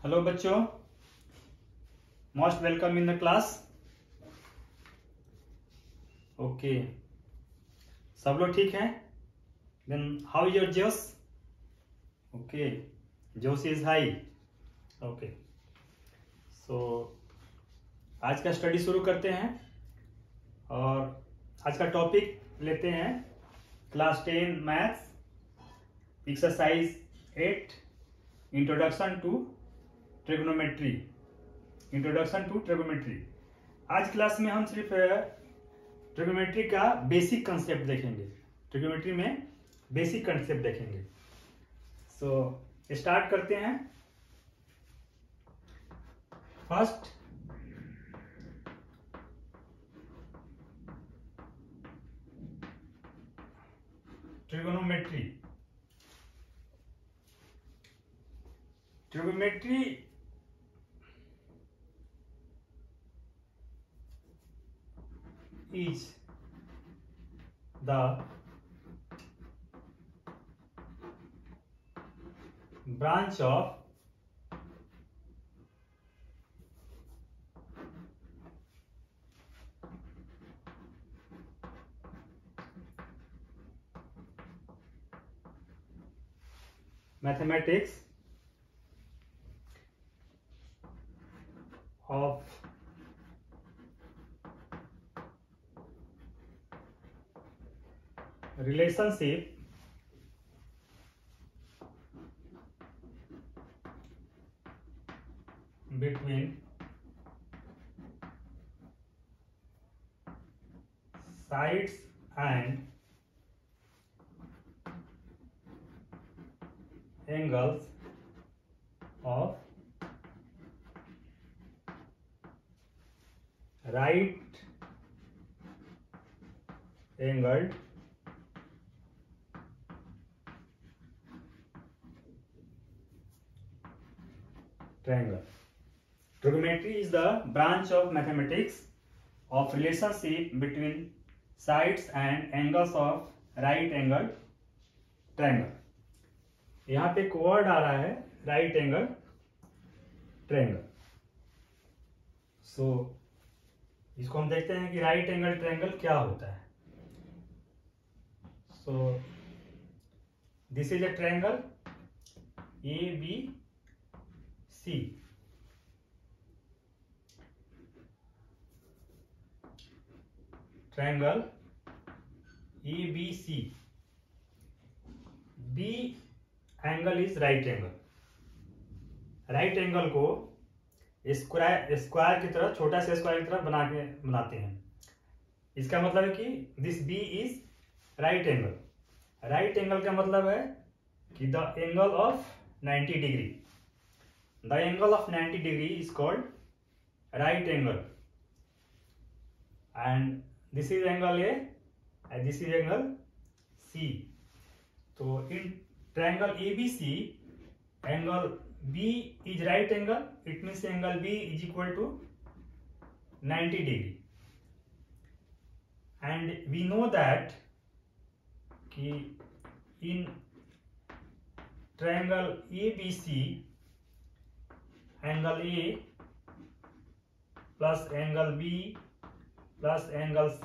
Hello बच्चों, most welcome in the class. Okay, सब लोग ठीक हैं? देन हाउ इज योर जोश? ओके, जोश इज हाई। ओके, सो आज का स्टडी शुरू करते हैं और आज का टॉपिक लेते हैं class 10 maths exercise 8 introduction to trigonometry. Introduction to trigonometry. आज क्लास में हम सिर्फ ट्रिग्नोमेट्री का बेसिक कंसेप्ट देखेंगे। ट्रिग्नोमेट्री में बेसिक कंसेप्ट देखेंगे। सो स्टार्ट करते हैं। First, trigonometry. Trigonometry is the branch of mathematics of relationship between sides and angles of right angled triangle. Trigonometry is the branch of mathematics of relationship between sides and angles of right angled triangle. यहाँ पे एक word आ रहा है right angle triangle. सो इसको हम देखते हैं कि राइट एंगल ट्रायंगल क्या होता है। So this is a triangle ABC। Triangle ABC। B angle is right angle. Right angle को स्क्वायर की तरह, छोटा से स्क्वायर की तरह बनाते हैं। इसका मतलब है कि this B is right angle. Right angle का मतलब है कि the angle of 90 degree. The angle of 90 degree is called right angle and this is angle A and this is angle C. तो in triangle ABC, angle B is right angle. It means angle B is equal to 90 degree. And we know that कि in triangle ABC, angle A plus angle B plus angle C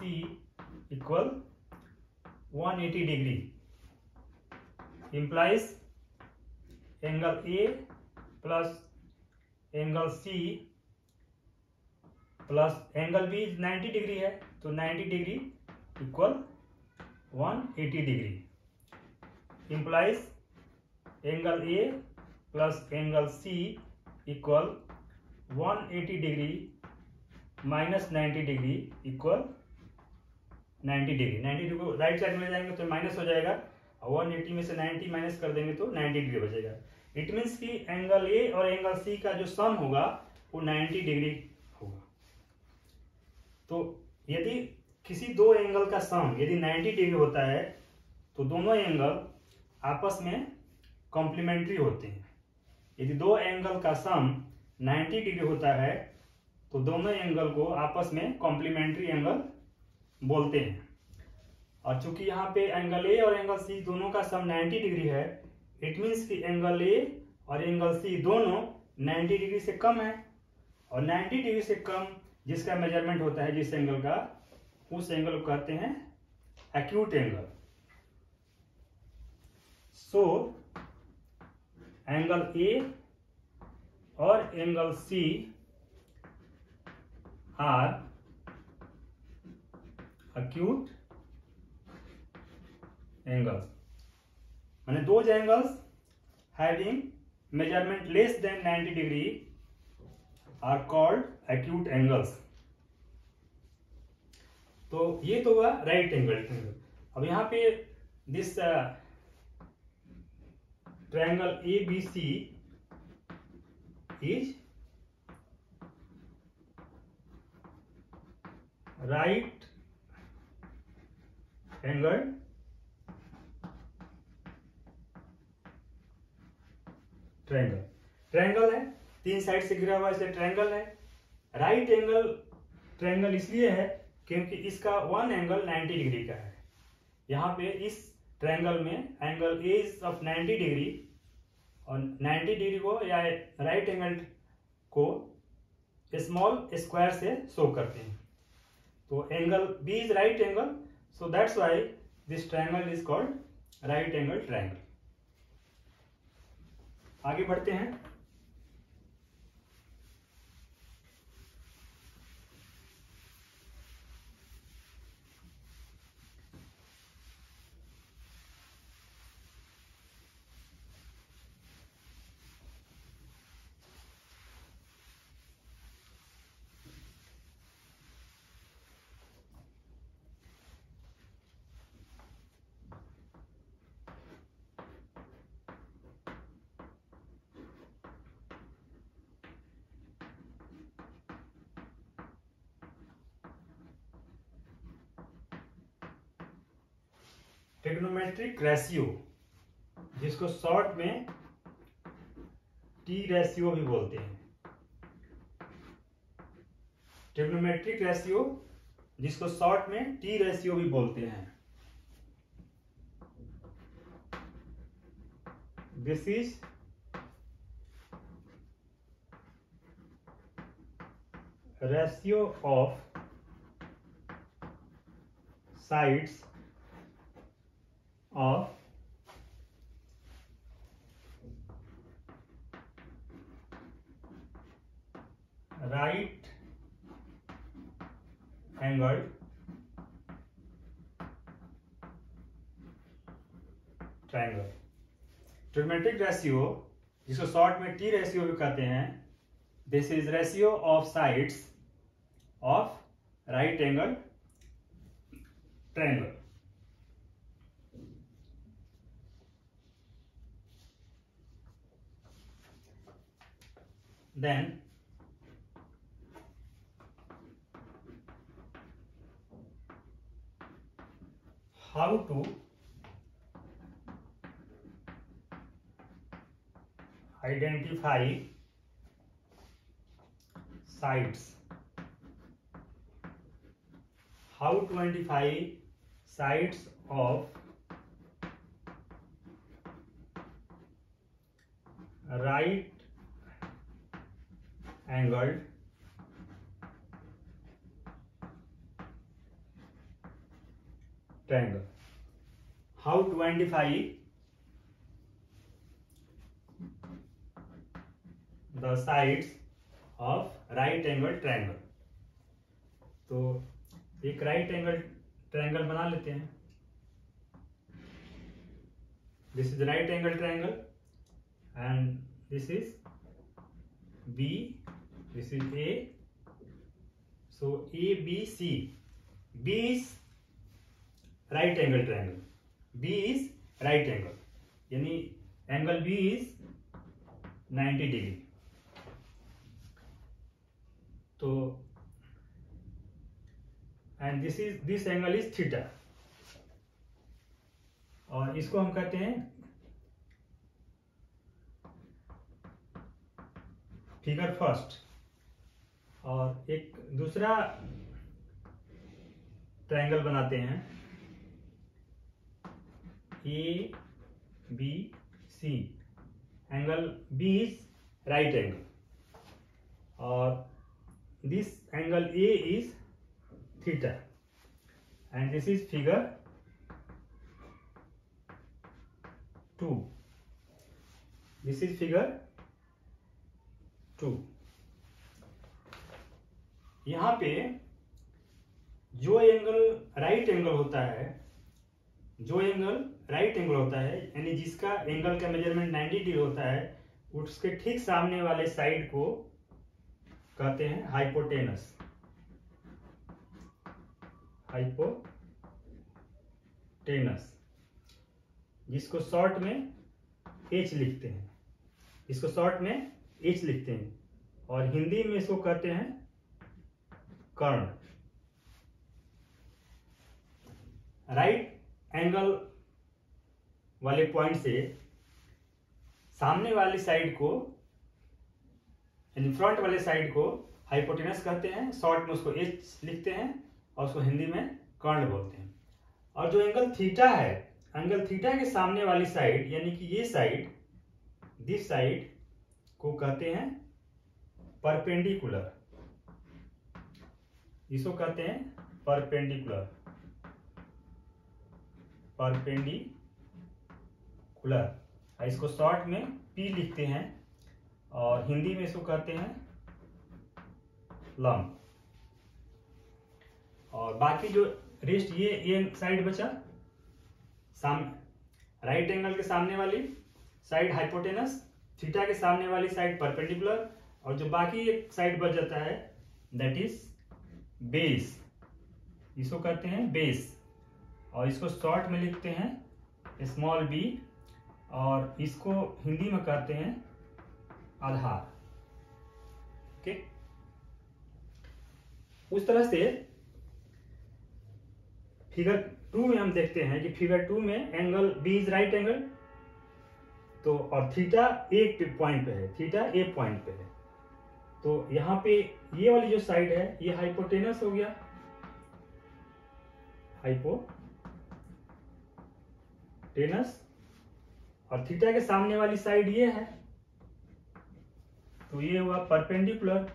equal 180 degree. Implies angle A plus angle C plus angle B is 90 degree है, तो 90 degree equal 180 degree. Implies angle A plus angle C equal 180 degree minus 90 degree equal 90 degree. 90 degree को right side में ले जाएंगे तो minus हो जाएगा और 180 में से 90 माइनस कर देंगे तो 90 डिग्री बचेगा। इट मीन्स कि एंगल ए और एंगल सी का जो सम होगा वो 90 डिग्री होगा। तो यदि किसी दो एंगल का सम यदि 90 डिग्री होता है तो दोनों एंगल आपस में कॉम्प्लीमेंट्री होते हैं। यदि दो एंगल का सम 90 डिग्री होता है तो दोनों एंगल को आपस में कॉम्प्लीमेंट्री एंगल बोलते हैं। और चूंकि यहाँ पे एंगल ए और एंगल सी दोनों का सम 90 डिग्री है, इट मीन्स कि एंगल ए और एंगल सी दोनों 90 डिग्री से कम है, और 90 डिग्री से कम जिसका मेजरमेंट होता है जिस एंगल का, उस एंगल को कहते हैं acute angle. So angle a और angle c are acute angles, माने those angles having measurement less than 90 degree are called acute angles। तो ये तो हुआ राइट एंगल। अब यहाँ पे this triangle A B C is right angle triangle. Triangle है, 3 साइड से घिरा हुआ, इसलिए ट्रायंगल है। राइट एंगल ट्रायंगल इसलिए है क्योंकि इसका वन एंगल 90 डिग्री का है। यहाँ पे इस ट्रायंगल में angle A is of 90 degree, और 90 डिग्री को या राइट एंगल को स्मॉल स्क्वायर से शो करते हैं। तो angle B is right angle, so that's why this triangle is called right angle triangle। आगे बढ़ते हैं। ट्रिग्नोमेट्रिक रेशियो, जिसको शॉर्ट में टी रेशियो भी बोलते हैं। ट्रिग्नोमेट्रिक रेशियो, जिसको शॉर्ट में टी रेशियो भी बोलते हैं। This is ratio of sides of right angled triangle। Trigonometric ratio, जिसको शॉर्ट में टी रेशियो भी कहते हैं, this is ratio of sides of right angle triangle. Then how to identify sides, how to identify sides of right angled triangle। How to identify the sides of right angled triangle। तो एक right angle triangle बना लेते हैं। This is right angle triangle and this is B, this is A, so ABC, B is right angle triangle, B is right angle, यानी angle B is 90 degree. तो and this angle is theta, और इसको हम कहते हैं figure first. और एक दूसरा ट्रायंगल बनाते हैं A B C, angle B is right angle, or this angle A is theta, and this is figure 2. This is figure 2. यहाँ पे जो एंगल राइट एंगल होता है, यानी जिसका एंगल का मेजरमेंट 90 डिग्री होता है, उसके ठीक सामने वाले साइड को कहते हैं हाइपोटेनस। जिसको शॉर्ट में H लिखते हैं, और हिंदी में इसको कहते हैं कर्ण। राइट एंगल वाले पॉइंट से सामने वाली साइड को, यानी फ्रंट वाले साइड को हाइपोटेनस कहते हैं, शॉर्ट में उसको H लिखते हैं और उसको हिंदी में कर्ण बोलते हैं। और जो एंगल थीटा है, एंगल थीटा के सामने वाली साइड, यानी कि ये साइड, दिस साइड को कहते हैं परपेंडिकुलर। इसको कहते हैं परपेंडिकुलर। इसको शॉर्ट में P लिखते हैं और हिंदी में इसको कहते हैं लंब। और बाकी जो रेस्ट ये साइड बचा, राइट एंगल के सामने वाली साइड हाइपोटेनस, थीटा के सामने वाली साइड परपेंडिकुलर, और जो बाकी एक साइड बच जाता है दैट इज बेस। इसको कहते हैं बेस, और इसको शॉर्ट में लिखते हैं स्मॉल b, और इसको हिंदी में कहते हैं आधार। ओके, उस तरह से फिगर 2 में हम देखते हैं कि फिगर 2 में angle B is right angle, तो और थीटा एक पॉइंट पे है, तो यहाँ पे ये वाली जो साइड है ये हाइपोटेनस हो गया, और थीटा के सामने वाली साइड ये है, तो ये हुआ परपेंडिकुलर।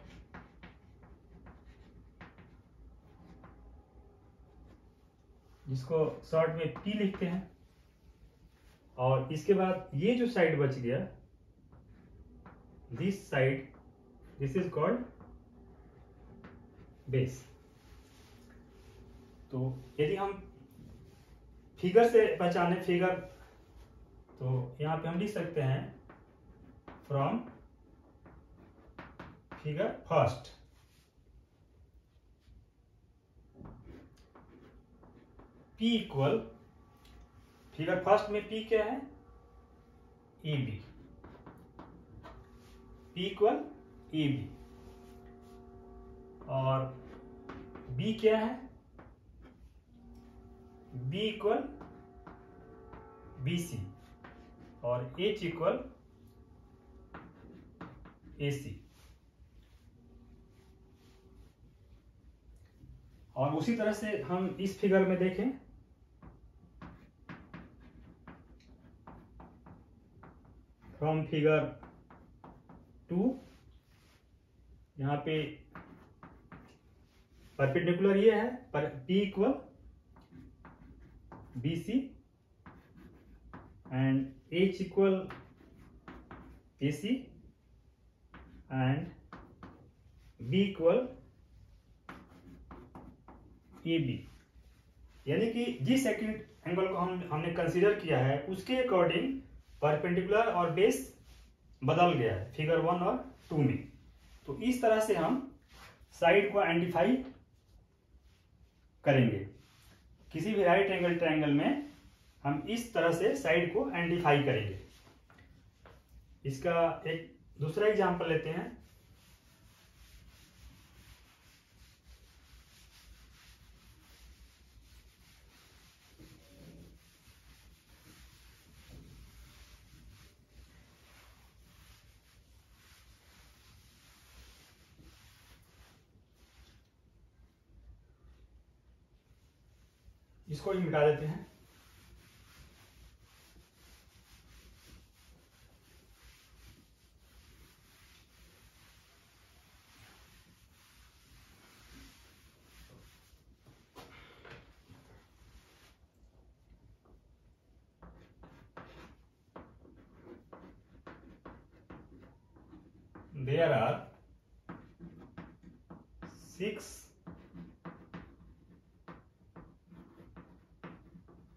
जिसको शॉर्ट में P लिखते हैं। और इसके बाद ये जो साइड बच गया, this side, this is called base. तो यदि हम फिगर से पहचाने फिगर, तो यहां पे हम लिख सकते हैं from figure first, P equal, figure first में P क्या है, AB, P इक्वल AB, और B क्या है, B इक्वल BC, और H इक्वल AC। और उसी तरह से हम इस फिगर में देखें, फ्रॉम फिगर 2, यहाँ पे परपेंडिकुलर ये है, पर P equal BC and H equal AC and B equal AB। यानी कि जिस एंगल को हमने कंसीडर किया है उसके अकॉर्डिंग परपेंडिकुलर और बेस बदल गया है फिगर 1 और 2 में। तो इस तरह से हम साइड को आइडेंटिफाई करेंगे। किसी भी राइट एंगल ट्रायंगल में हम इस तरह से साइड को आइडेंटिफाई करेंगे। इसका एक दूसरा एग्जांपल लेते हैं। इसको ही मिटा देते हैं। देयर आर 6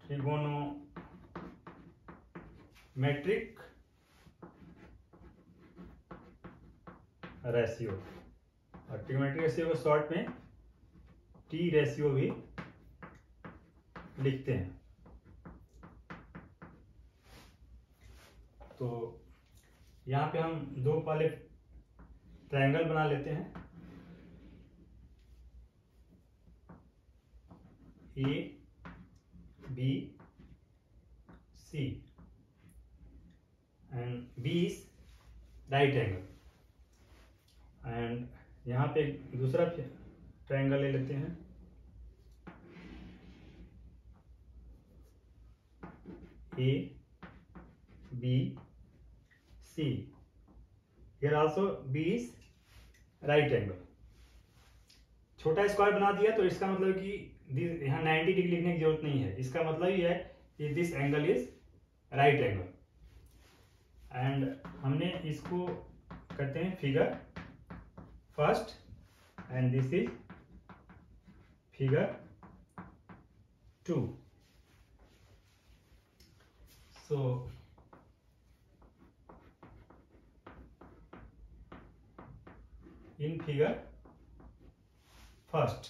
ट्रिगोनोमेट्रिक रेशियो, और ट्रिगोनोमेट्रिक रेशियो को शॉर्ट में टी रेशियो भी लिखते हैं। तो यहाँ पे हम दो पहले ट्रायंगल बना लेते हैं, A B C and B is right angle, and यहाँ पे दूसरा ट्रायंगल ले लेते हैं, A B C, here also B is right angle। छोटा स्क्वायर बना दिया तो इसका मतलब कि यहाँ 90 डिग्री लिखने की जरूरत नहीं है, इसका मतलब ये है कि this angle is right angle, and हमने इसको कहते हैं figure first, and this is figure 2। So in figure first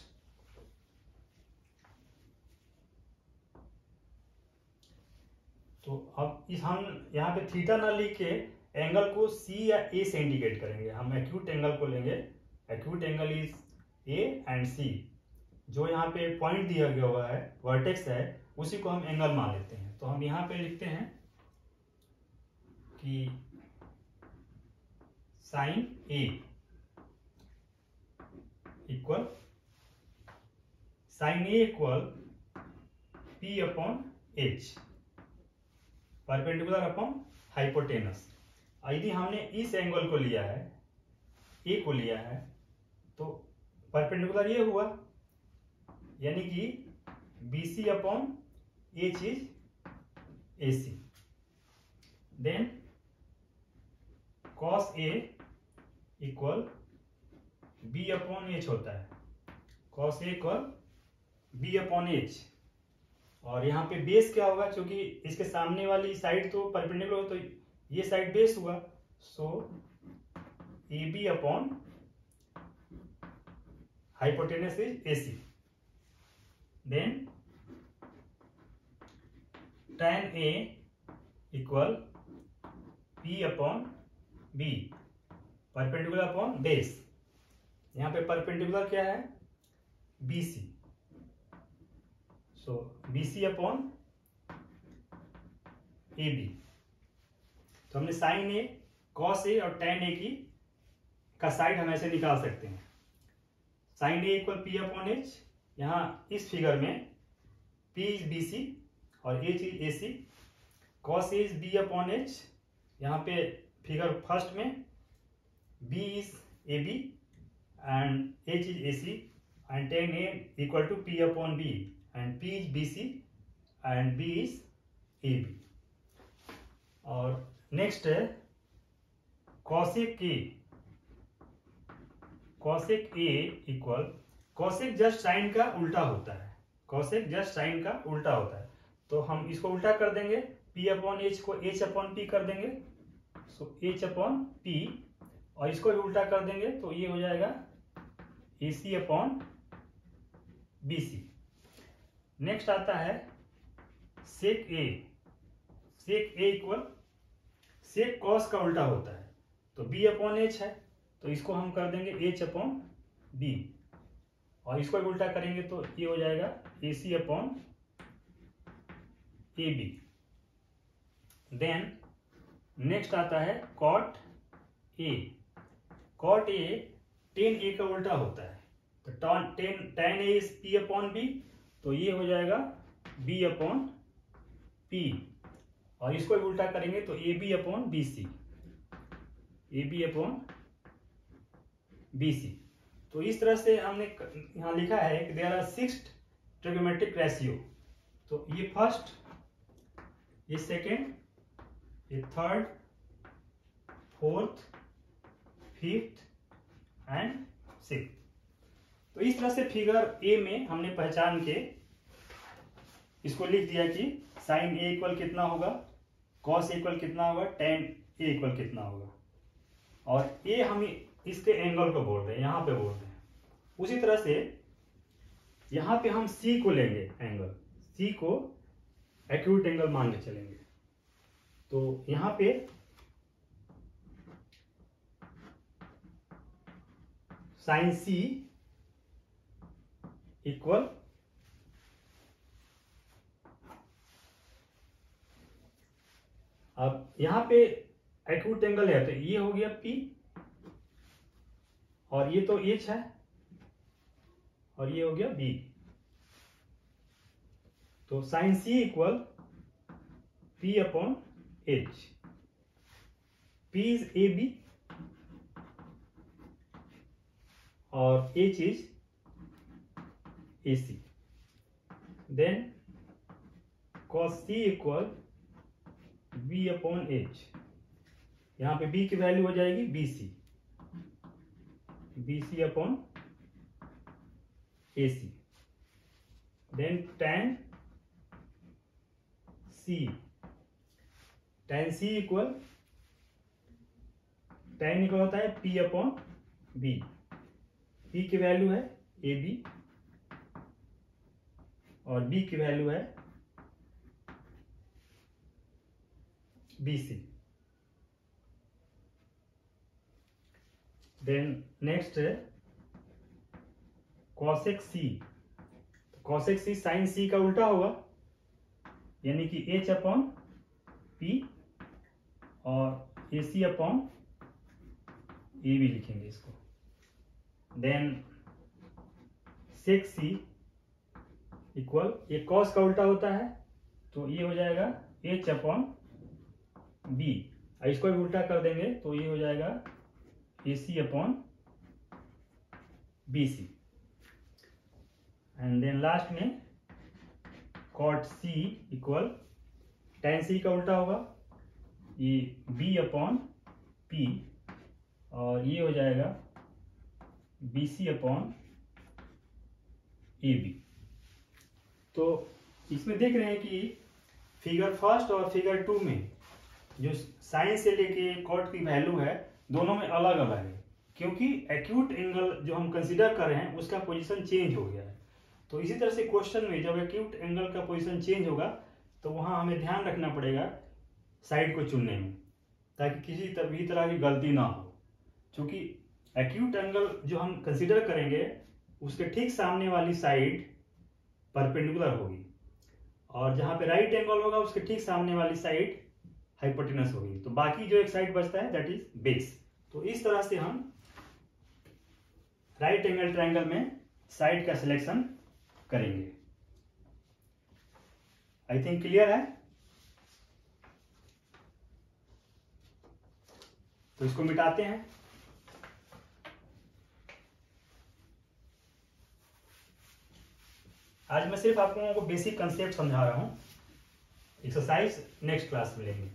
तो अब इस हम यहाँ पे थीटा ना लिख के एंगल को सी या ए से इंडिकेट करेंगे। हम एक्यूट एंगल को लेंगे, acute angle is a and c, जो यहाँ पे पॉइंट दिया गया हुआ है, वर्टेक्स है, उसी को हम एंगल मान लेते हैं। तो हम यहाँ पे लिखते हैं कि sine a equal sine a equal p upon h, perpendicular upon hypotenuse. यदि हमने इस एंगल को लिया है, ए को लिया है, तो परपेंडिकुलर ये हुआ, यानी कि B C upon H is A C. Then cos A equal B upon H होता है, cos A equal B upon H, और यहाँ पे बेस क्या होगा, क्योंकि इसके सामने वाली साइड तो परपेंडिकुलर हो, तो ये साइड बेस हुआ, so a b upon hypotenuse is A C. Then tan a equal p upon b, perpendicular upon base. यहाँ पे परपेंडिकुलर क्या है, b c, so b C upon a b. तो हमने साइन ए, कॉस ए और tan ए की का side हम ऐसे निकाल सकते हैं। Sign a equal p upon H, यहाँ इस फिगर में P इज बी सी और H is A C, cos A is B upon H, यहाँ पे फिगर फर्स्ट में B is A B and H is A C, and tan A equal to P upon B, and P is B C and B is A B. और next है cosec A, cosec A equal, cosec just sine का उल्टा होता है, cosec just sine का उल्टा होता है, तो हम इसको उल्टा कर देंगे, P अपॉन एच को H अपॉन P कर देंगे, सो H अपॉन P, और इसको भी उल्टा कर देंगे तो ये हो जाएगा AC अपॉन BC। नेक्स्ट आता है सेक ए, सेक ए इक्वल, सेक कॉस का उल्टा होता है, तो B अपॉन एच है, तो इसको हम कर देंगे H अपॉन B, और इसको भी उल्टा करेंगे तो ये हो जाएगा AC upon AB। Then next आता है cot A, cot A tan A का उल्टा होता है, तो tan A is P upon B, तो ये हो जाएगा B अपॉन P, और इसको भी उल्टा करेंगे तो AB upon BC, AB upon BC। तो इस तरह से हमने यहाँ लिखा है कि देयर आर 6 ट्रिगोनोमेट्रिक रेशियो। तो ये फर्स्ट, ये सेकेंड, ये third, fourth, 5th and 6th। तो इस तरह से फिगर ए में हमने पहचान के इसको लिख दिया कि साइन ए इक्वल कितना होगा, कॉस इक्वल कितना होगा, टेन ए इक्वल कितना होगा, और ए हम इसके एंगल को बोल रहे हैं, यहां पे बोल रहे हैं। उसी तरह से यहां पे हम सी को लेंगे, एंगल सी को एक्यूट एंगल मान के चलेंगे। तो यहां पे साइन सी इक्वल अब यहां पे एक्यूट एंगल है तो ये हो गया P, और ये तो H है, और ये हो गया B। तो sine C equal P upon H। P is AB और H is AC। Then cos C equal B upon H। यहां पे B की वैल्यू हो जाएगी BC, BC upon AC। Then tan C, tan C equal tan होता है P upon B। P की value है AB और B की वैल्यू है BC। देन नेक्स्ट है cosec C। cosec C sin C का उल्टा होगा, यानी कि H अपॉन P और AC अपॉन AB लिखेंगे इसको। देन sec C इक्वल, ये cos का उल्टा होता है तो ये हो जाएगा H अपॉन B, इसको भी उल्टा कर देंगे तो ये हो जाएगा AC upon BC। And then last में cot C equal tan C का उल्टा होगा, ये B अपॉन P और ये हो जाएगा BC अपॉन AB। तो इसमें देख रहे हैं कि फिगर फर्स्ट और फिगर 2 में जो साइन से लेके कॉट की वैल्यू है दोनों में अलग अलग है, क्योंकि एक्यूट एंगल जो हम कंसीडर कर रहे हैं उसका पोजीशन चेंज हो गया है। तो इसी तरह से क्वेश्चन में जब एक्यूट एंगल का पोजीशन चेंज होगा तो वहां हमें ध्यान रखना पड़ेगा साइड को चुनने में, ताकि किसी भी तरह की गलती ना हो। क्योंकि एक्यूट एंगल जो हम कंसीडर करेंगे उसके ठीक सामने वाली साइड परपेंडिकुलर होगी, और जहां पे राइट एंगल होगा उसके ठीक सामने वाली साइड हाइपोटेनस होगी। तो बाकी जो एक साइड बचता है दैट इज बेस। तो इस तरह से हम राइट एंगल ट्रायंगल में साइड का सिलेक्शन करेंगे। आई थिंक क्लियर है। तो इसको मिटाते हैं। आज मैं सिर्फ आप लोगों को बेसिक कंसेप्ट समझा रहा हूं, एक्सरसाइज नेक्स्ट क्लास में लेंगे।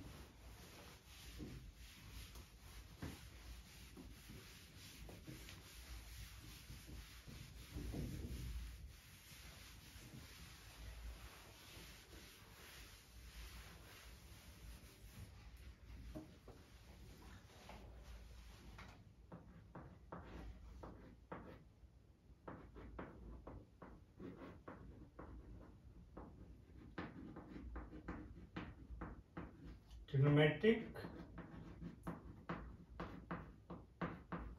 Trigonometric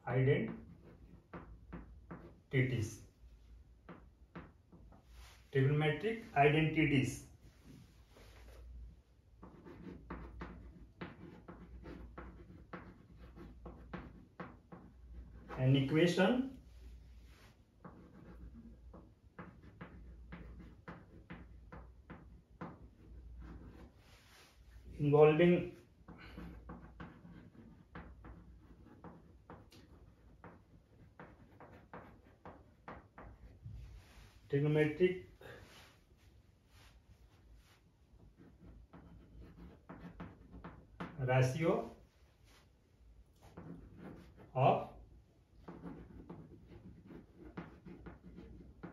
identities, trigonometric identities. An equation involving trigonometric ratio of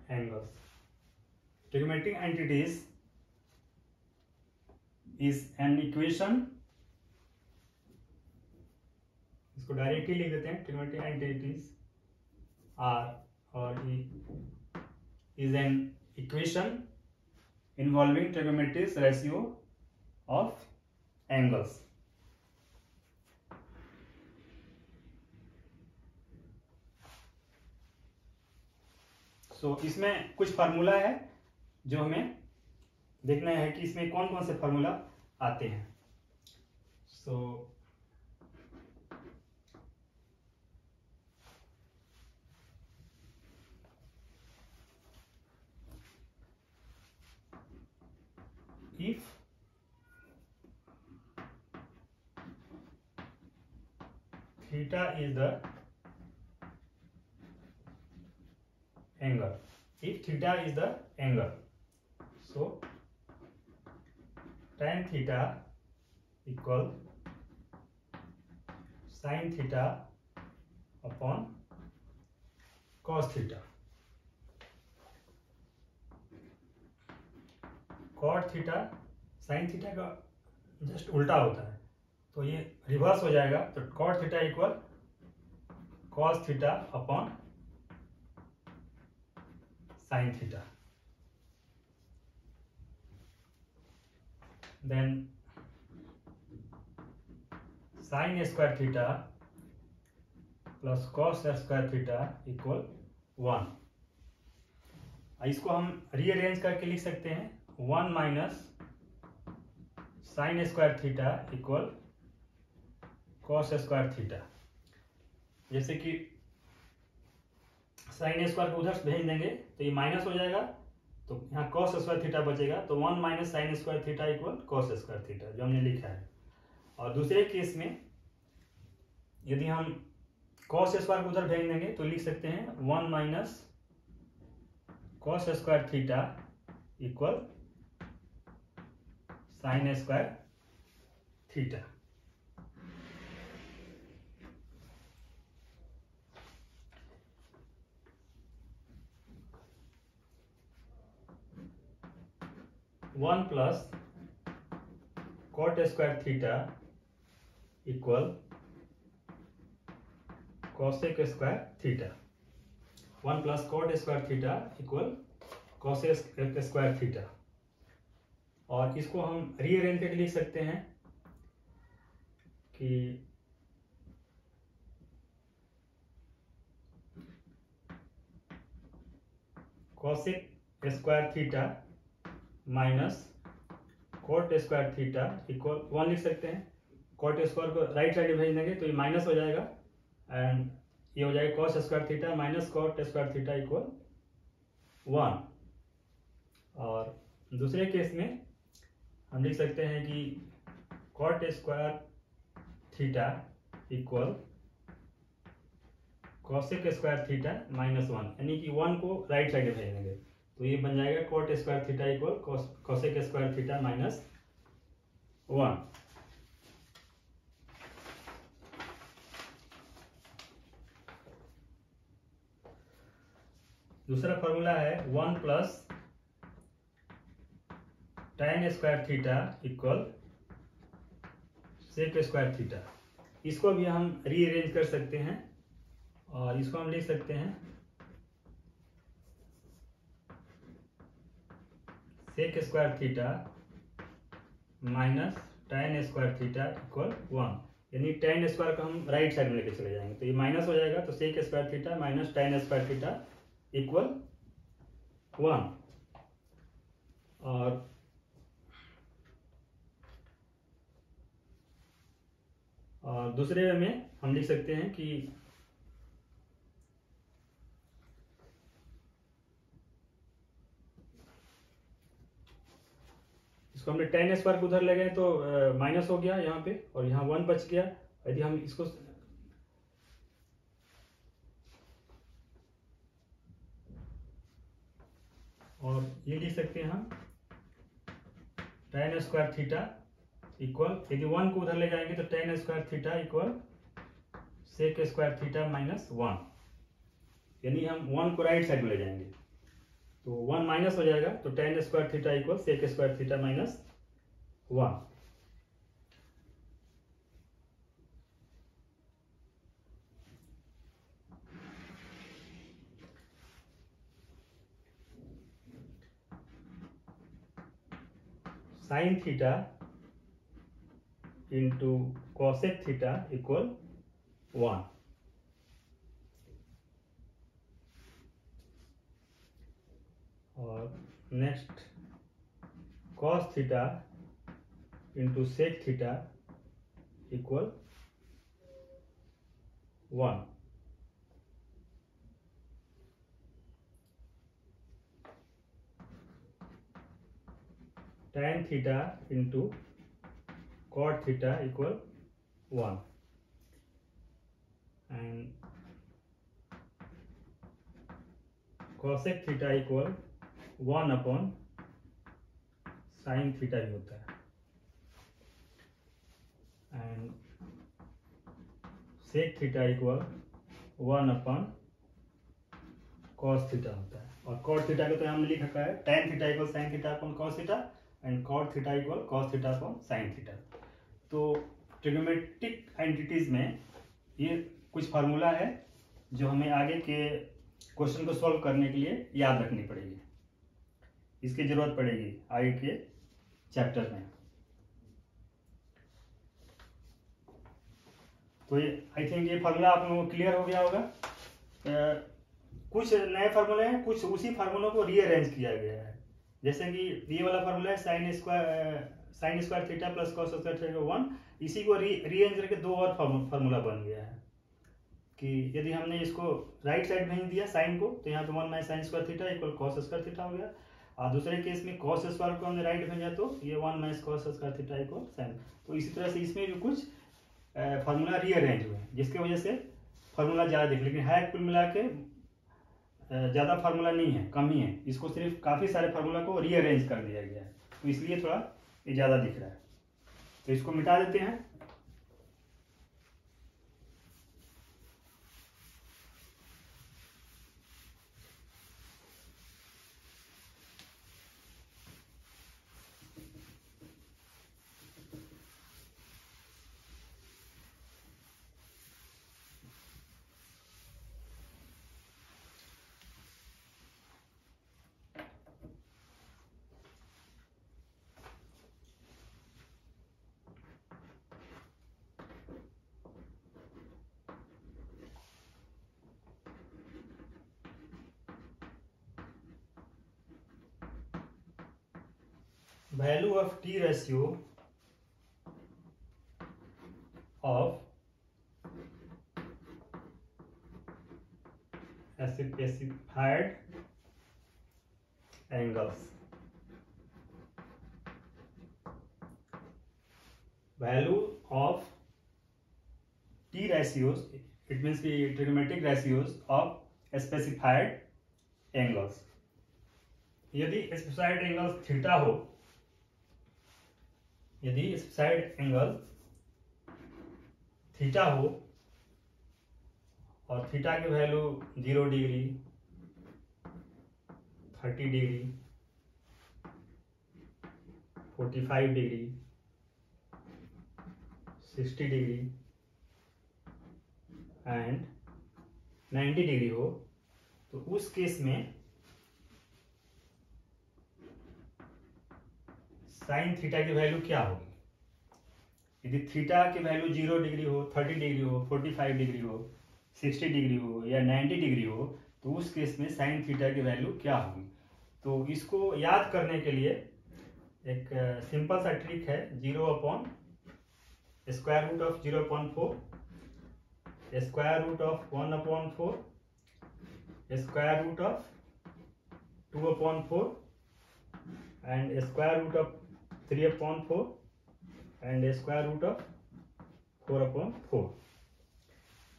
angles. Trigonometric entities is an equation, इसको डायरेक्टली लिख देते हैं. Trigonometric entities are or is an equation involving trigonometric ratio of angles. इसमें कुछ formula है जो हमें देखना है कि इसमें कौन कौन से फार्मूला आते हैं. if theta is the angle, so tan theta equal sin theta upon cos theta. cot theta sine theta का जस्ट उल्टा होता है, तो ये रिवर्स हो जाएगा. तो cot theta equal cos theta upon sine theta. Then sine square theta plus cos square theta equal 1. इसको हम रीअरेंज करके लिख सकते हैं 1 minus sine square theta equal cos square theta. जैसे कि साइन स्क्वायर को उधर से भेज देंगे तो ये माइनस हो जाएगा, तो यहाँ कॉस स्क्वायर थीटा बचेगा. तो 1 minus sine square theta equal cos square theta जो हमने लिखा है. और दूसरे केस में यदि हम कॉस स्क्वायर को उधर भेज देंगे तो लिख सकते हैं 1 minus cos square theta equal sine square theta. One plus cot square theta equal cosec square theta. 1 plus cot square theta equal cosec square theta. और इसको हम रीअरेंज करके लिख सकते हैं कि cosec square theta minus cot square theta equal 1 लिख सकते हैं. कॉट स्क्वायर को राइट साइड में भेज देंगे तो ये माइनस हो जाएगा एंड ये हो जाएगा cos square theta minus cot square theta equal 1. और दूसरे केस में हम लिख सकते हैं कि cot square theta equal cosec square theta minus 1, यानी कि 1 को राइट साइड में भेज देंगे तो ये बन जाएगा cot square theta equal cosec square theta minus 1. दूसरा फॉर्मूला है 1 plus tan square theta equal sec square theta. इसको भी हम रीअरेंज कर सकते हैं और इसको हम लिख सकते हैं sec square theta minus tan square theta equal 1, यानी tan स्क्वायर को हम राइट साइड में लेके चले जाएंगे तो ये माइनस हो जाएगा. तो sec square theta minus tan square theta equal 1. और दूसरे में हम लिख सकते हैं कि इसको हमने tan स्क्वायर को उधर ले गए तो माइनस हो गया यहाँ पे और यहाँ 1 बच गया. यदि हम इसको और ये लिख सकते हैं हम tan स्क्वायर थीटा इक्वल, यदि 1 को उधर ले जाएंगे तो tan square theta equal sec square theta minus 1, यानी हम 1 को राइट साइड में ले जाएंगे तो 1 माइनस हो जाएगा, तो tan square theta equal sec square theta minus 1। Sine theta into cosec theta equal 1। और next cos theta into sec theta equal 1। tan theta into cot theta equal 1 and cosec theta equal 1 upon sine theta भी होता है and sec theta equal 1 upon cos theta होता है। और cot theta को तो हमने लिख रखा है tan theta equal sine theta upon cos theta and cot theta equal cos theta upon sine theta. तो ट्रिग्नोमेट्रिक एंटिटीज में ये कुछ फार्मूला है जो हमें आगे के क्वेश्चन को सॉल्व करने के लिए याद रखनी पड़ेगी, इसकी जरूरत पड़ेगी आगे के चैप्टर में। तो ये आई थिंक ये फार्मूला आप लोगों को क्लियर हो गया होगा। कुछ नए फार्मूले हैं, कुछ उसी फार्मूलों को रीअरेंज किया गया है। जैसे कि ये वाला फार्मूला है sign square theta plus cos square theta 1, इसी को रीअरेंज करके दो और फार्मूला बन गया है कि यदि हमने इसको राइट साइड भेज दिया साइन को तो यहाँ पे 1 minus sine square theta equal cos square theta हो गया, और दूसरे केस में कॉस स्क्वायर को हमने राइट भेजा तो ये 1 minus cos square theta equal sine. तो इसी तरह से इसमें भी कुछ फार्मूला रीअरेंज हुए जिसकी वजह से फार्मूला ज़्यादा दिख, लेकिन है कुल मिला के ज़्यादा फार्मूला नहीं है, कम ही है। इसको सिर्फ काफ़ी सारे फार्मूला को रीअरेंज कर दिया गया है तो इसलिए थोड़ा ये ज़्यादा दिख रहा है। तो इसको मिटा देते हैं। Value of T ratio of specified angles. Value of T ratios, it means the trigonometric ratios of specified angles. यदि specified angle थीटा हो, यदि स्पेसिफाइड एंगल थीटा हो और थीटा की value 0 degree, 30 degree, 45 degree, 60 degree and 90 degree हो, तो उस case में साइन थीटा की वैल्यू क्या होगी। यदि थीटा की वैल्यू 0 डिग्री हो, 30 डिग्री हो, 45 डिग्री हो, 60 डिग्री हो या 90 डिग्री हो, तो उस केस में साइन थीटा की वैल्यू क्या होगी। तो इसको याद करने के लिए एक सिंपल सा ट्रिक है, 0 upon square root of 0.4, square root of 1/4, square root of 2/4 and square root of 3/4 and square root of 4/4।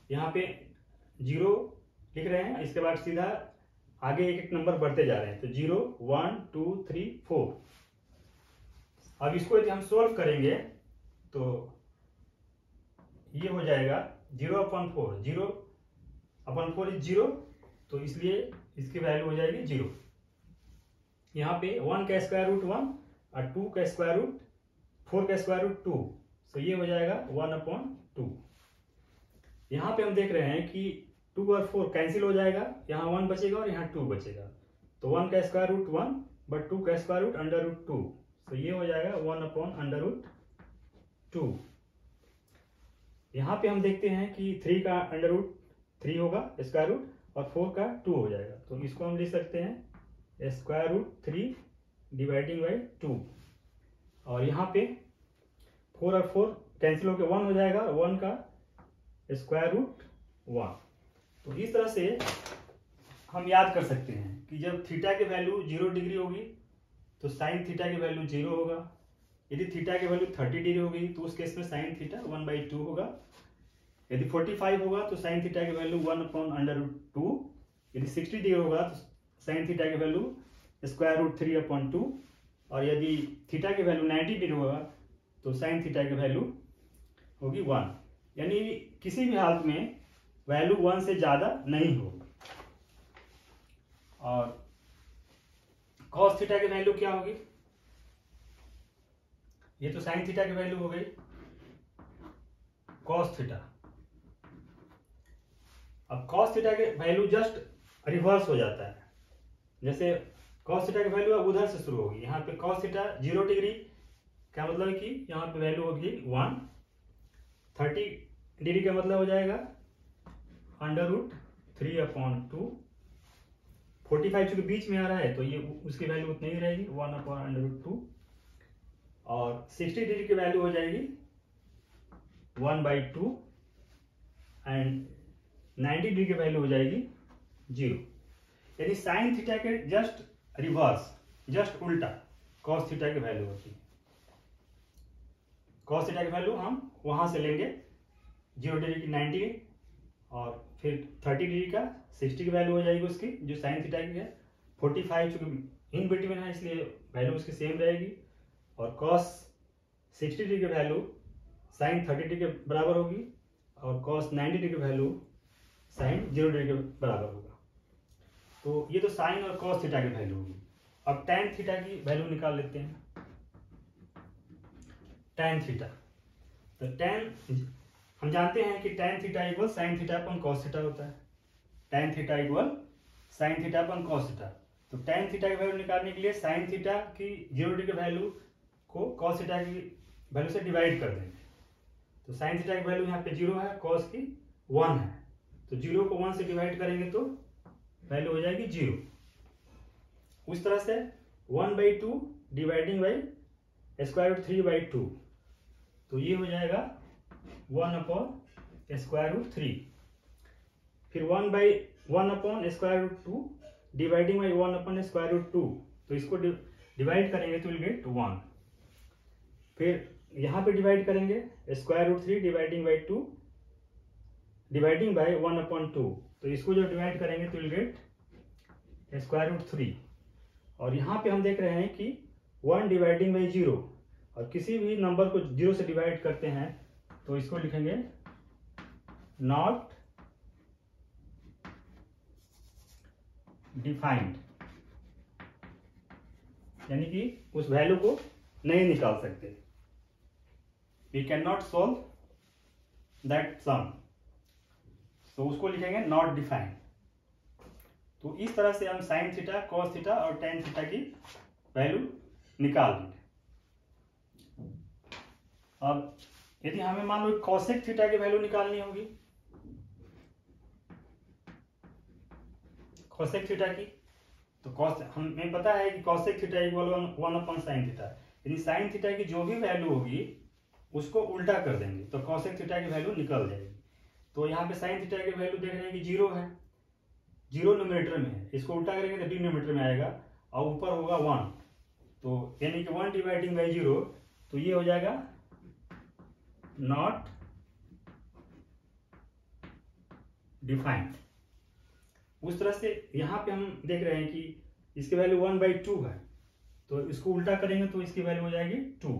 यहाँ पे 0 लिख रहे हैं, इसके बाद सीधा आगे एक एक नंबर बढ़ते जा रहे हैं, तो 0 1 2 3 4। अब इसको यदि हम सोल्व करेंगे तो ये हो जाएगा 0/4, 0/4 इज 0, तो इसलिए इसकी वैल्यू हो जाएगी 0। यहाँ पे 1 का स्क्वायर रूट 1 और 2 का स्क्वायर रूट 4 का स्क्वायर रूट 2, तो ये हो जाएगा 1/2। यहाँ पे हम देख रहे हैं कि 2 और 4 कैंसिल हो जाएगा, यहाँ 1 बचेगा और यहाँ 2 बचेगा, तो 1 का स्क्वायर रूट 1 बट 2 का स्क्वायर रूट √2, तो ये हो जाएगा 1/√2। यहाँ पे हम देखते हैं कि 3 का √3 होगा स्क्वायर रूट और 4 का 2 हो जाएगा, तो इसको हम लिख सकते हैं √3 डिवाइडिंग बाई 2। और यहाँ पे 4 और 4 कैंसिल होकर 1 हो जाएगा, 1 का स्क्वायर रूट 1। तो इस तरह से हम याद कर सकते हैं कि जब थीटा की वैल्यू 0 डिग्री होगी तो साइन थीटा की वैल्यू 0 होगा। यदि थीटा की वैल्यू 30 डिग्री होगी तो उस केस में साइन थीटा 1/2 होगा। यदि 45 होगा तो साइन थीटा की वैल्यू 1/√2। यदि 60 डिग्री होगा तो साइन थीटा की वैल्यू √3/2। और यदि थीटा की वैल्यू 90 डिग्री होगा तो साइन थीटा की वैल्यू होगी 1। यानी किसी भी हालत में वैल्यू 1 से ज्यादा नहीं होगी। और कॉस थीटा की वैल्यू क्या होगी? ये तो साइन थीटा की वैल्यू हो गई कॉस थीटा। अब कॉस थीटा के वैल्यू जस्ट रिवर्स हो जाता है। जैसे कॉस थीटा की वैल्यू उधर से शुरू होगी, यहाँ पे कॉस थीटा 0 डिग्री का मतलब है कि यहाँ पे वैल्यू होगी 1। 30 डिग्री का मतलब हो जाएगा √3/2। 45 चूंकि बीच में आ रहा है तो ये उसकी वैल्यू उतनी ही रहेगी 1/√2। और 60 डिग्री की वैल्यू हो जाएगी 1/2 एंड 90 डिग्री की वैल्यू हो जाएगी 0। यानी साइन थीटा के जस्ट रिवर्स, जस्ट उल्टा कॉस थीटा की वैल्यू होती है। कॉस थीटा की वैल्यू हम वहां से लेंगे 0 डिग्री की 90 और फिर 30 डिग्री का 60 की वैल्यू हो जाएगी उसकी जो साइन थीटा की है। 45 चूंकि इन बिटवीन है इसलिए वैल्यू उसकी सेम रहेगी। और कॉस 60 डिग्री की वैल्यू साइन 30 डिग्री के बराबर होगी और कॉस 90 डिग्री की वैल्यू साइन 0 डिग्री के बराबर होगा। तो ये तो साइन और कॉस थीटा की वैल्यू होगी। अब टैन थीटा की वैल्यू निकाल लेते हैं। टैन थीटा, तो टैन हम जानते हैं कि tan theta equal sine theta upon cos theta होता है। Tan theta equal sine theta upon cos theta. तो टैन थीटा की वैल्यू निकालने के लिए साइन थीटा की 0 डिग्री की वैल्यू को कॉस थीटा की वैल्यू से डिवाइड कर देंगे। तो साइन थीटा की वैल्यू यहाँ पे 0 है, कॉस की 1 है, तो 0 को 1 से डिवाइड करेंगे तो वैल्यू हो जाएगी 0। उस तरह से 1/2 डिवाइडिंग बाई √3/2, तो ये हो जाएगा 1/√3। फिर 1/1/√2 डिवाइडिंग बाई 1/√2, तो इसको डिवाइड करेंगे तो विल गेट 1। फिर यहाँ पे डिवाइड करेंगे √3 डिवाइडिंग बाई 2 डिवाइडिंग बाई 1/2, तो इसको जब डिवाइड करेंगे तो विल गेट √3। और यहाँ पे हम देख रहे हैं कि 1 डिवाइडिंग बाई 0, और किसी भी नंबर को 0 से डिवाइड करते हैं तो इसको लिखेंगे नॉट डिफाइंड, यानी कि उस वैल्यू को नहीं निकाल सकते। We can not solve that sum, तो उसको लिखेंगे नॉट डिफाइंड। तो इस तरह से हम साइन थीटा, कॉस थीटा और टैन थीटा की वैल्यू निकाल देंगे। अब यदि हमें मान लो कॉसेक थीटा की वैल्यू निकालनी होगी, कॉसेक थीटा की, तो कॉस हमें पता है कि cosec theta equal 1/sin theta. यदि साइन थीटा की जो भी वैल्यू होगी उसको उल्टा कर देंगे तो कॉसेक थीटा की वैल्यू निकल जाएगी। तो यहाँ पे साइन थीटा की वैल्यू देख रहे हैं कि 0 है, 0 न्यूमरेटर में है, इसको उल्टा करेंगे तो डिनोमिनेटर में आएगा और ऊपर होगा 1, तो यानी कि 1 डिवाइडिंग बाई 0, तो ये हो जाएगा नॉट डिफाइंड। उस तरह से यहाँ पे हम देख रहे हैं कि इसकी वैल्यू 1/2 है, तो इसको उल्टा करेंगे तो इसकी वैल्यू हो जाएगी 2।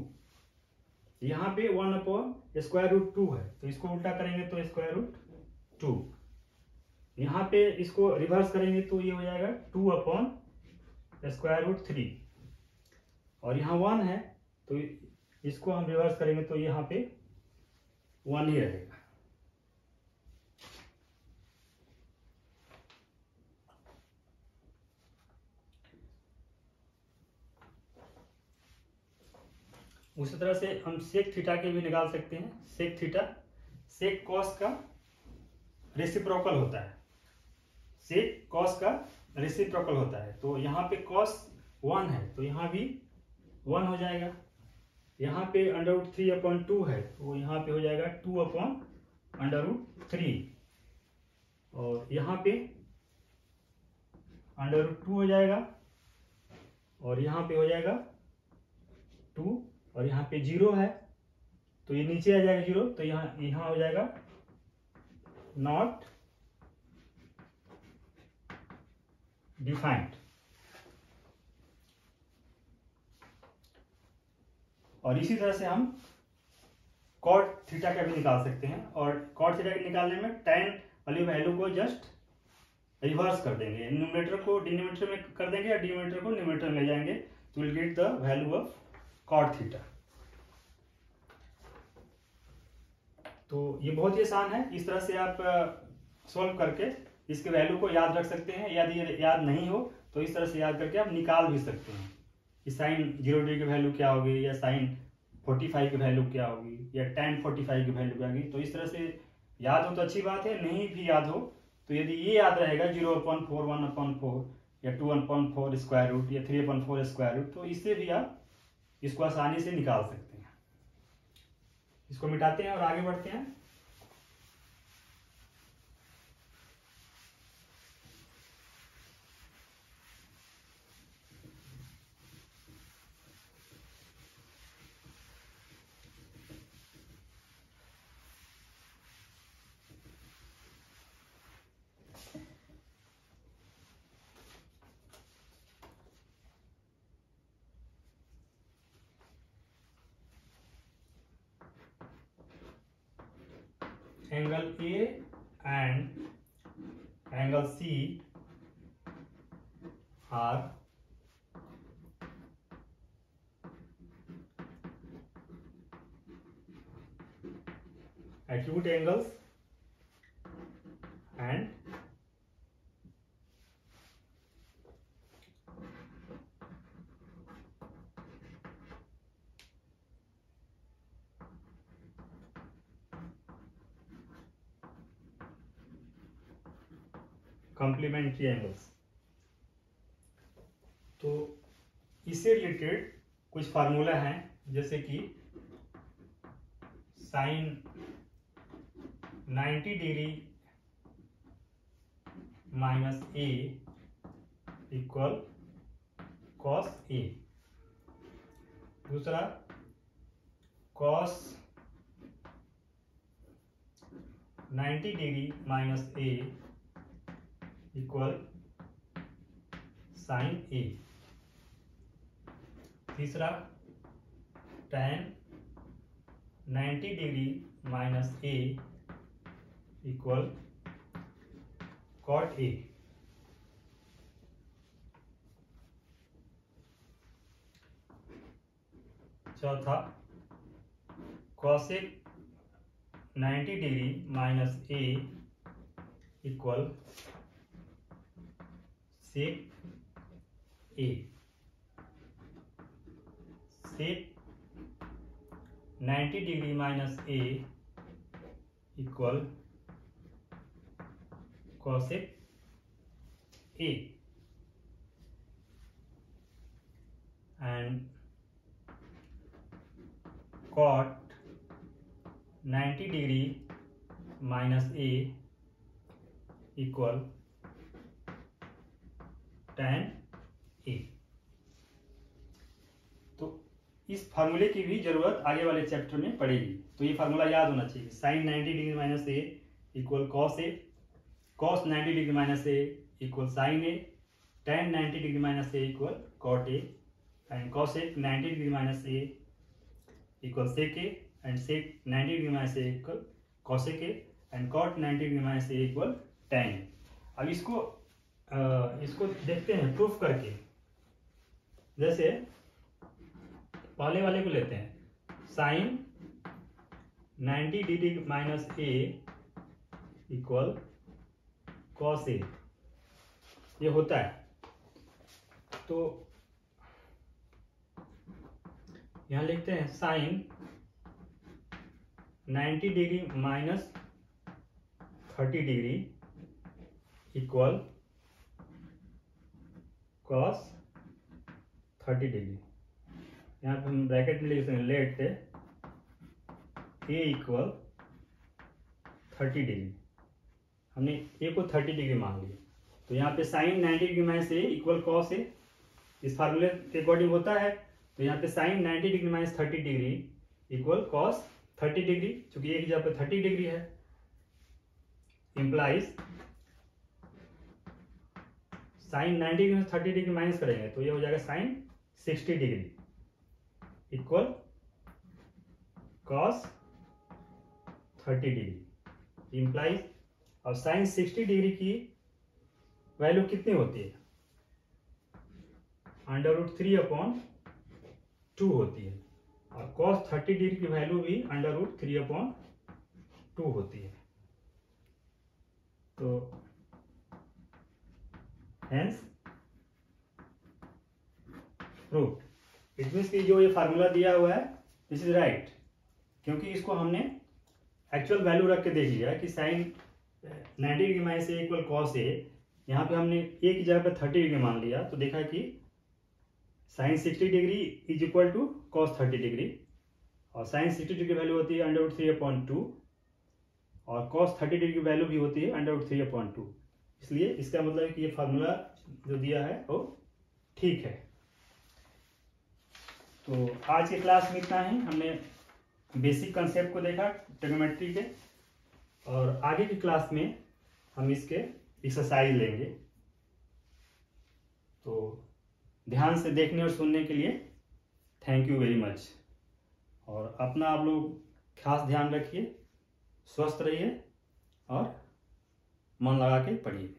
यहाँ पे 1/√2 है, तो इसको उल्टा करेंगे तो √2। यहाँ पे इसको रिवर्स करेंगे तो ये हो जाएगा 2/√3। और यहाँ 1 है तो इसको हम रिवर्स करेंगे तो यहाँ पे 1 ही रहेगा। उसी तरह से हम सेक थीटा के भी निकाल सकते हैं। सेक थीटा सेक कॉस का रेसिप्रोकल होता है, सेक कॉस का रेसिप्रोकल होता है। तो यहाँ पे कॉस 1 है तो यहाँ भी 1 हो जाएगा। यहाँ पे √3/2 है तो यहाँ पे हो जाएगा 2/√3। और यहाँ पे √2 हो जाएगा और यहाँ पे हो जाएगा 2। और यहाँ पे 0 है तो ये नीचे आ जाएगा 0, तो यहाँ हो जाएगा नॉट डिफाइंड। और इसी तरह से हम कॉट थीटा का भी निकाल सकते हैं। और कॉट थीटा के निकालने में tan वाली वैल्यू को जस्ट रिवर्स कर देंगे, न्यूमरेटर को डिनोमिनेटर में कर देंगे या डिनोमिनेटर को न्यूमरेटर में ले जाएंगे, तो will get the value of cot theta. तो ये बहुत ही आसान है, इस तरह से आप सॉल्व करके इसके वैल्यू को याद रख सकते हैं। यदि याद नहीं हो तो इस तरह से याद करके आप निकाल भी सकते हैं कि साइन 0 डिग्री की वैल्यू क्या होगी, या साइन 45 की वैल्यू क्या होगी, या tan 45 की वैल्यू क्या होगी। तो इस तरह से याद हो तो अच्छी बात है, नहीं भी याद हो तो यदि ये याद रहेगा 0/4, 1/4 या 2/4 स्क्वायर रूट या 3/4 स्क्वायर रूट, तो इससे भी आप इसको आसानी से निकाल सकते हैं। इसको मिटाते हैं और आगे बढ़ते हैं। Angle A and angle C are acute angles and complementary angles। तो इससे रिलेटेड कुछ फार्मूला हैं, जैसे कि sine 90 degree minus A equal cos A। दूसरा cos 90 degree minus A equal sine A। तीसरा tan 90 degree minus A equal cot A। चौथा cosec 90 degree minus A equal sec A। Sec 90 degree minus A equal cosec A। and cot 90 degree minus A equal tan A। तो इस फार्मूले की भी जरूरत आगे वाले चैप्टर में पड़ेगी, तो ये फार्मूला याद होना चाहिए। Sine 90 degree minus A equal cos A, cos 90 degree minus A equal sine A, tan 90 degree minus A equal cot A, and cosec 90 degree minus A equal sec a and sec 90 degree minus a equal cosec a and cot 90 degree minus a equal tan a। अब इसको देखते हैं proof करके। जैसे पहले वाले को लेते हैं, sine 90 degree minus a equal cos a, ये होता है। तो यहां लिखते हैं sine 90 degree minus 30 degree equal cos 30 degree. यहाँ पे हम ब्रैकेट में लिख सकते हैं लेट ए इक्वल 30 डिग्री। हमने ए को 30 डिग्री मान लिया, तो यहाँ पे sine 90 degree minus A equal cos A इस फार्मूले के अकॉर्डिंग होता है। तो यहाँ पे sine 90 degree minus 30 degree equal cos 30 degree, चूंकि ए की जगह पे 30 डिग्री है, इंप्लाइज साइन 90 डिग्री में 30 डिग्री माइनस करेंगे तो ये हो जाएगा sine 60 degree equal cos 30 degree implies. और साइन 60 डिग्री की वैल्यू कितनी होती है? √3/2 होती है, और कॉस 30 डिग्री की वैल्यू भी √3/2 होती है। तो हेंस प्रूव्ड। इट मीन्स कि जो ये फार्मूला दिया हुआ है दिस इज राइट, क्योंकि इसको हमने एक्चुअल वैल्यू रख के देख लिया कि sine 90 degree minus A equal cos ए, यहाँ पे हमने ए की जगह पे 30 डिग्री मान लिया, तो देखा कि sine 60 degree is equal to cos 30 degree, और साइन 60 डिग्री की वैल्यू होती है √3/2, और कॉस 30 डिग्री की वैल्यू भी होती है √3/2। इसलिए इसका मतलब है कि ये फार्मूला जो दिया है वो ठीक है। तो आज के क्लास में इतना ही। हमने बेसिक कंसेप्ट को देखा ट्रिग्नोमेट्री के, और आगे की क्लास में हम इसके एक्सरसाइज लेंगे। तो ध्यान से देखने और सुनने के लिए थैंक यू वेरी मच। और अपना आप लोग खास ध्यान रखिए, स्वस्थ रहिए और मन लगा के पढ़िए।